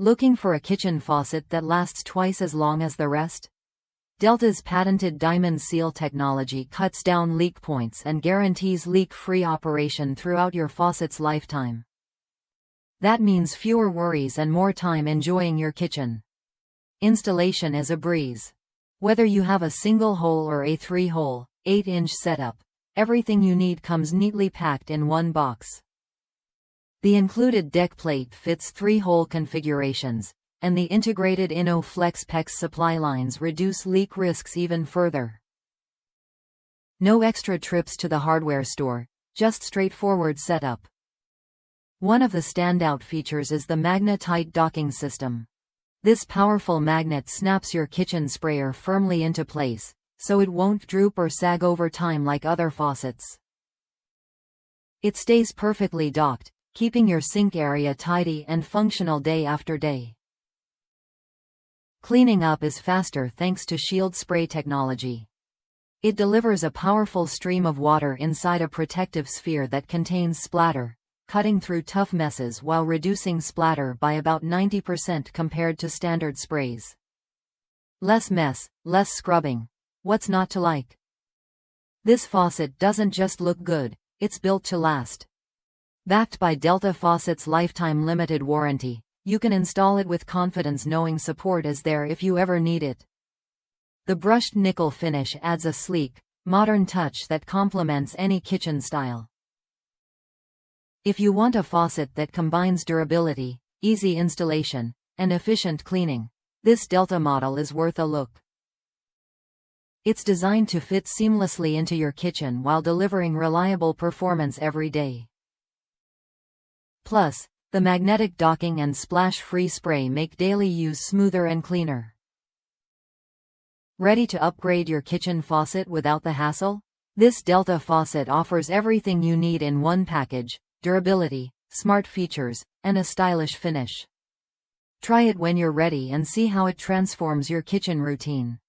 Looking for a kitchen faucet that lasts twice as long as the rest? Delta's patented diamond seal technology cuts down leak points and guarantees leak-free operation throughout your faucet's lifetime. That means fewer worries and more time enjoying your kitchen. Installation is a breeze. Whether you have a single hole or a 3-hole, 8-inch setup, everything you need comes neatly packed in one box. The included deck plate fits 3-hole configurations, and the integrated InnoFlex PEX supply lines reduce leak risks even further. No extra trips to the hardware store, just straightforward setup. One of the standout features is the MagnaTite Docking system. This powerful magnet snaps your kitchen sprayer firmly into place, so it won't droop or sag over time like other faucets. It stays perfectly docked, keeping your sink area tidy and functional day after day. Cleaning up is faster thanks to Shield Spray technology. It delivers a powerful stream of water inside a protective sphere that contains splatter, cutting through tough messes while reducing splatter by about 90% compared to standard sprays. Less mess, less scrubbing. What's not to like? This faucet doesn't just look good, it's built to last. Backed by Delta Faucet's lifetime limited warranty, you can install it with confidence knowing support is there if you ever need it. The brushed nickel finish adds a sleek, modern touch that complements any kitchen style. If you want a faucet that combines durability, easy installation, and efficient cleaning, this Delta model is worth a look. It's designed to fit seamlessly into your kitchen while delivering reliable performance every day. Plus, the magnetic docking and splash-free spray make daily use smoother and cleaner. Ready to upgrade your kitchen faucet without the hassle? This Delta faucet offers everything you need in one package: durability, smart features, and a stylish finish. Try it when you're ready and see how it transforms your kitchen routine.